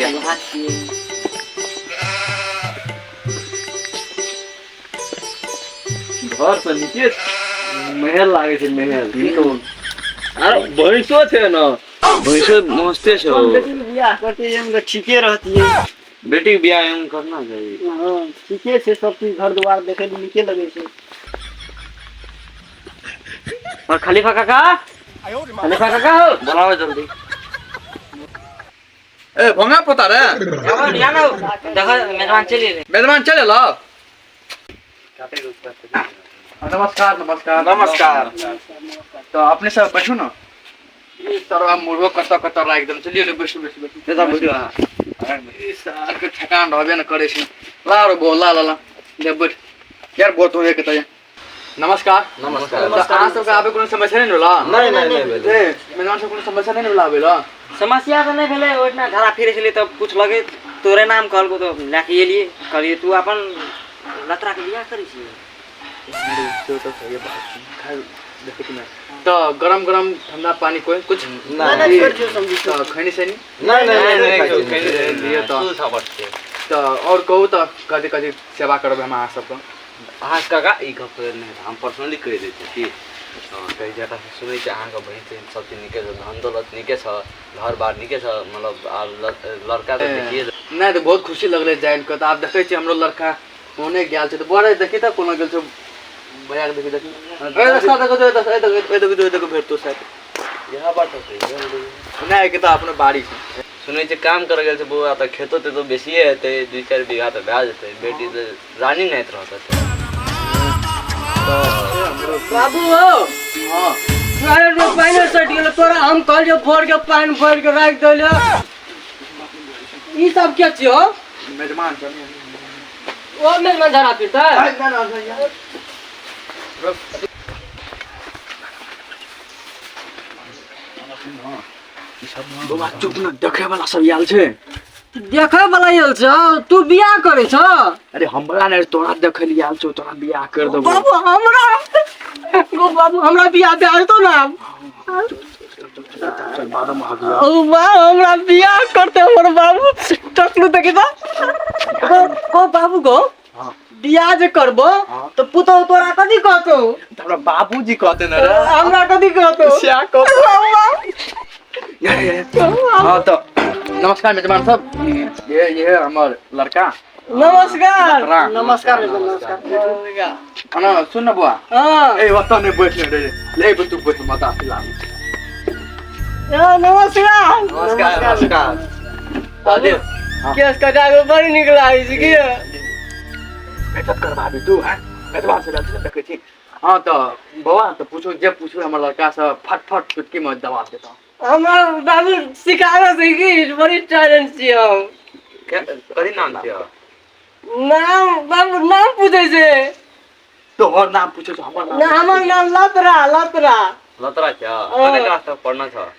बढ़िया घर पर नीचे महल लागे छे महल तो अरे भैंसो थे ना भैंसो मस्ते छो बियाह करते हम ठीके रहती है बेटी के ब्याह हम करना चाहिए हां ठीके छे सब चीज घर द्वार देखे में नीके लगे छे और खलीफा काका हो बुलाओ जल्दी ए भंगा पता रे देखो मेहमान चले रे मेहमान चले लो नमस्कार नमस्कार नमस्कार तो अपने सब बैठो ना ये तरवा मुर्गो कत कत राख दम चलिए ले बैठो बैठो दादा बैठो इस सार के ठकान रहबे न करे छी ला रे बो ला ला ला ले बैठ यार बहुत होए के त नमस्कार नमस्कार अहाँ सब के आबे कोनो समस्या नहीं होला नहीं मेहमान सब कोनो समस्या नहीं होला आबे ला समस्या तो नहीं भेले ओतना घरा फिरे छले तब कुछ लगे तोरे नाम कहल को तो लाके एलिए कहलिए तू अपन लतरा के बियाह करी छी तो गरम गरम ठंडा पानी कोई कुछ नहीं तो खैनी सैनी नहीं दिए तो और कहू तो कथी कथी सेवा करब हम अहाँ सबके आज काका ई गप हम पर्सनली कह दै छी कि कई जगह सुनै छी अहाँके बहिन सब चीज निके छ धन दौलत निके छ घर बार निके छ मतलब लड़का तो देखिए नहीं तो बहुत खुशी लगले जाइन के तो आप देखै छी हमरो लड़का ओने गेल छै तो बड़े देखि त कोनो गेल छै भैया के देखि ए रास्ता देखो देखो भेटतो साथ यहाँ बात है नहीं के तो अपने बाड़ी छै सुनै छी काम कर गेल छै बुआ त खेतो ते तो बेसी हेतै 2-4 बीघा त भए जेतै बेटी त रानी नहीं रहत बाबू हो हां अरे रो पानी सट गेल तोरा हम कल जो फोड़ के पानी भर के राख देले ई सब के छियो मेहमान छ ओ मेहमान धरा फिरता बाबा चुप न देखे वाला सब आयल छै देखे वाला आयल छ तू बियाह करे छ अरे हमरा ने तोरा देखे लिए आयल छौ तोरा बियाह कर देबो बाबू हमरा बियाह दे तो ना ओ वाह हमरा बियाह करते हमर बाबू टकलू देखे त को बाबू को बियाह जे करबो तो पुतो तोरा कथि कहतो हमरा बाबूजी कहते न रे हमरा कथि कहतो क्या कहतो हां तो नमस्कार मेजबान साहब ये है हमार लड़का नमस्कार नमस्कार अना सुन न बुआ हां ए वतन ने बैठने रे ले तू बैठ मत आला नमस्कार नमस्कार आदे केस कटा के बड़ी निक लागै छै की मेहनत कर भाभी तू हैं मेजबान से देखे छी हां तो बुआ तो पूछो जे पूछो हमर लड़का से फटफट चुटकी में जवाब देता हमर बाबू सिखावे छै की बड़ी टैलेंट छी हम कथी नाम छै नाम बाबू नाम पूछे छै तोहर नाम पूछो हमर नाम हमर नाम लतरा लतरा छ कते क्लास तक पढ़ना छ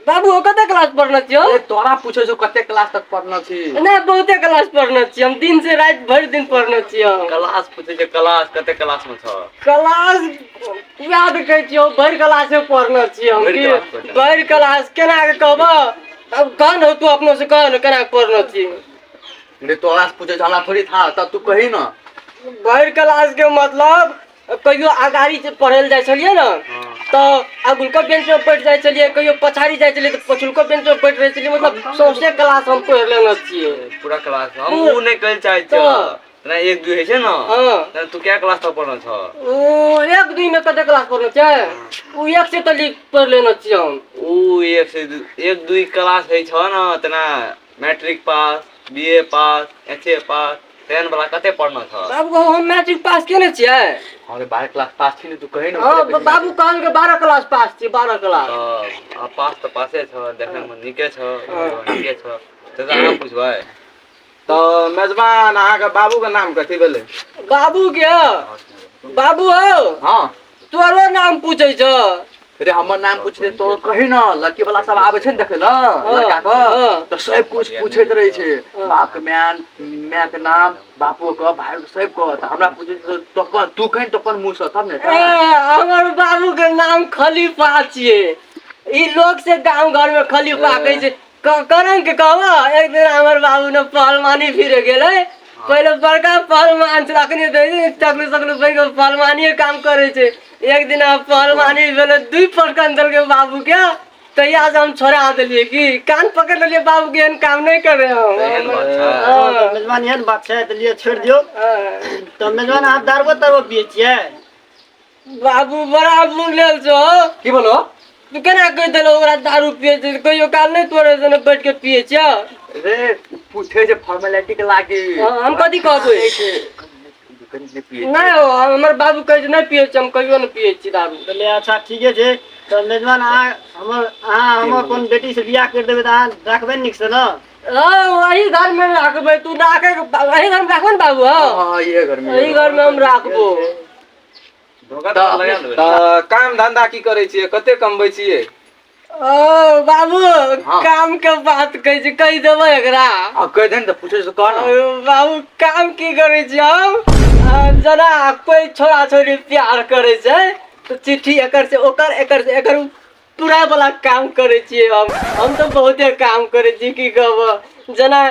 बाबू कते क्लास पढ़ना छियो ए तोरा पूछो जो कते क्लास तक पढ़ना छी ना बहुते क्लास पढ़ना छी हम दिन से रात भर दिन पढ़ना छी हम क्लास पूछे छै क्लास कते क्लास में छ क्लास याद करै छियो भर क्लास में पढ़ना छी हम की भर क्लास केना के कहबो अब कौन हो तू अपनो से कौन केना पढ़ना छी रे तोरा पूछे हमरा थोड़ी था तब तू कही ना भर क्लास के मतलब कहियो आगाड़ी से पढ़ल जाय छलिए ना तो अगुलका बेंच पे बैठ जाय छलिए कहियो पछाड़ी जाय छलिए तो पछुलका बेंच पे बैठ रहे छलिए मतलब सौसे क्लास हम पढ़ लेना छिए पूरा क्लास हम उ नहीं कहल चाहे छ ना 1-2 है छै ना हां तू क्या क्लास तक पढ़ना छ ओ 1-2 में कते क्लास पढ़ना छै उ 1 से तो लिख पढ़ लेना छिए हम उ 1 से 1-2 क्लास है छ ना तना मैट्रिक पास बीए पास एचए पास 10 वाला कते पढ़ना छ बाबू हम मैट्रिक पास केने छिए अरे 12 क्लास पास छी तू कही ना हां बाबू कहल के 12 क्लास पास छी 12 क्लास पास तो पासे छ देखे में निके छ निके छ त अहाँ पूछबै तो मेजबान अहाँ के बाबू के नाम कथि भेले बाबू के बाबू हो हां तोरो नाम पूछै छ रे हमर नाम पूछले तो कही ना लड़की वाला सब आवे छै देखे ल लड़का को तो सब कुछ पूछैत रहे छै बाप के माय के नाम बापू के भाई सब को हमरा पूछे तो तू कहीं तो अपन मुंह से तब ने हमर बाबू के नाम खलीफा छिए ई लोग से गांव घर में खलीफा कहै छै करम के कहबो एक दिन हमर बाबू ने पहलवानी फिरे गेलै पहले बड़का पहलवान छै अखनी चकलू सकलू बन के पहलवानी काम करे छै एक दिन पहलवानी भेले 2 पटकन देलकै बाबू के तैया से हम छोड़ा देलिए कि कान पकड़ लेलिए बाबू के काम नहीं करे हम मेजबान एहन बात छै त लिए छोड़ दियो त मेजबान आप दारू तारू पिए छियै बाबू बड़ा बुन लेल छो की बोलो तू केना कह देलो ओकरा दारू पिए छै कहियो काल नहीं तोरे से बैठ के पिए छ रे पूछे जे फॉर्मेलिटी के लागे हम कथी कहबै नहीं हो हमर बाबू कहे नहीं पिए छी हम कहियो नहीं पिए छी दारू चले अच्छा ठीके छै त मेजबान हमर कोन बेटी से बियाह कर देबै त अहाँ राखबै निक से न वही घर में रखबै तू राखे वही घर में रखबो न बाबू हां ये घर में वही घर में हम रखबो काम धंधा की करे छियै कते कमबै छियै ओ बाबू काम के बात कह देबै एकरा कह दे त पूछे से कह ना बाबू काम की करे छी हम जना कोई छोरा छोरी प्यार करे छै तो चिट्ठी एकर से एकर पूरा वाला काम करे छियै हम तो बहुते काम करे छी की कहब जना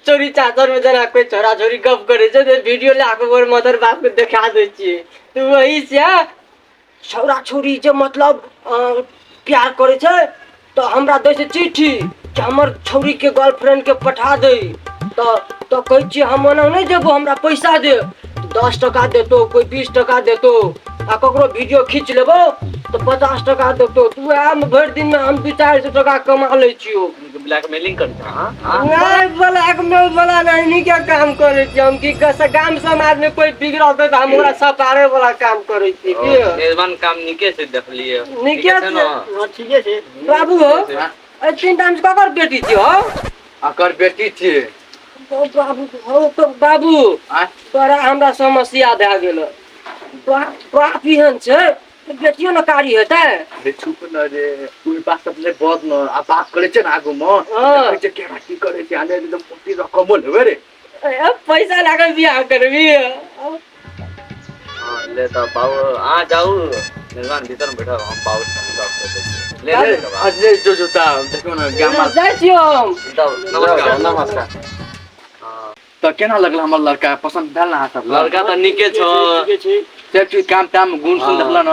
चोरी चाचर में जना कोई छोरा छोरी गप करे छै तो वीडियो ला के ओकर मदर बाप के दिखा दे छियै तो वही से छोरा छोरी जे मतलब प्यार करे छै तो हमरा दै छै चिट्ठी कि हमर छौरी के गर्लफ्रेंड के पठा दे तो कहै छी हम ओना नहीं देबो हमरा पैसा दे 10 टका देतो कोई 20 टका देतो आ ककरो वीडियो खींच लेबो तो 50 टका देतो तू हम भर दिन में हम 200-400 टका कमा ले छियो ब्लैकमेलिंग करता हां नहीं ब्लैकमेल वाला नहीं क्या काम करे छी हम की गाम समाज में कोई बिगड़ल तो हम ओकरा सपारे वाला काम करे छी की मेजबान काम निके से देख लिए निके से हां ठीके छै बाबू हो ए 3 टाइम ककर बेटी छी हो अकर बेटी छी बाबू हो तो बाबू तोरा हमरा समस्या भए गेल बाप एहन छै बेटियो न कारी हेतै रे चुप न रे तू पास अपने बहुत न आ बात करे छ न आगु म कहै छ केना की करे छ आले एकदम मोटी रकम लेबे रे पैसा लागे बियाह करबी ले त बाबू आ जाऊ मेजबान भीतर में बैठा हम बाबू से ले आज ले जो जोता देखो न गाम जाइ छियो नमस्कार नमस्कार त केना लगला हमर लड़का पसंद भेल ना सब लड़का त निके छ सब चीज काम ताम गुण सुन देखला न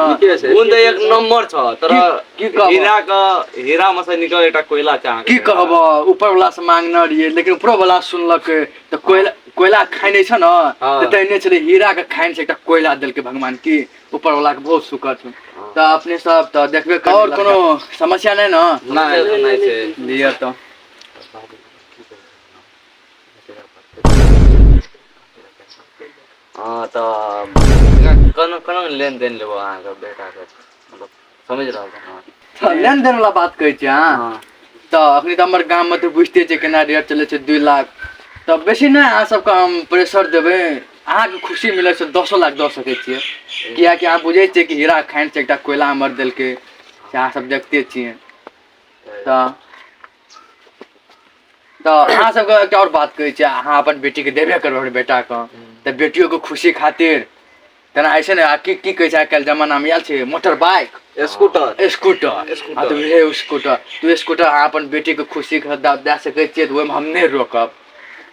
गुण त एक नंबर छ तर की कहब हीरा में से निकल एकटा कोयला चाह की कहब ऊपर वाला से मांगना रहिए लेकिन ऊपर वाला सुनलक त कोयला खाइने छ न त तैने छले हीरा के खाइन से एकटा कोयला देल के भगवान की ऊपर वाला के बहुत शुक्र छ त अपने सब त देखबे कर और कोनो समस्या नै न नहीं छै लिया त तो कन लेन देन लेबो अहाँ के बेटा के मतलब समझ रहल छ लेन देन वाला बात कहै छी हां त अखनी त हमर गाम में त बुझते छै केना रेट चले छै 2 लाख त बेसी नै अहाँ सब के हम प्रेशर देबै अहाँ के खुशी मिले छै 10 लाख दऽ सकै छियै किया कि अहाँ बुझै छियै कि हीरा खाइन से एकटा कोयला हमर देल के अहाँ सब देखते छियै त अहाँ सब के एकटा और बात कहै छी अहाँ अपन बेटी के देबे करबै बेटा के त बेटियों के खुशी खातिर तना ऐसे ने की कहै छै आजकल जमाना में आयल छै मोटर बाइक स्कूटर आ तो हे स्कूटर अहाँ अपन बेटी के खुशी के दे सकै छियै त ओइमे हम नै रोकब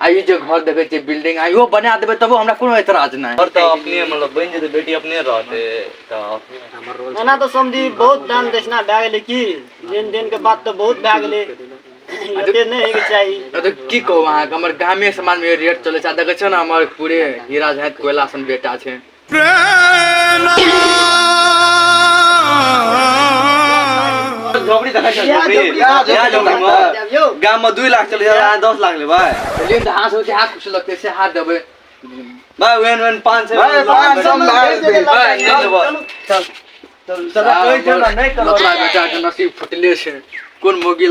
आ ई जे घर देखै छियै बिल्डिंग आइयो बना देबै तबो हमरा कोनो एतराज नै और त अपने मतलब बन जेते बेटी अपने रहते त हमर रोल एना तो समझी बहुत दान दक्षिणा भए गेलै की लेन देन के बात तो बहुत भए गेलै एते नै होय के चाही त की कहू अहाँ हमर गामे समाज में रेट चलै छै देखै छ न हमर पूरे हीरा झात कोयला सन बेटा छै झोपड़ी देखै छ झोपड़ी गाम में 2 लाख चले 10 लाख ले भाई लेकिन त हाथ होते हाथ खुश लगते से हाथ देबै भाई वेन 500 भाई नहीं लेबो चल चल कहै छ न नहीं करब बेटा के नसीब फुटले छै कोन मोगी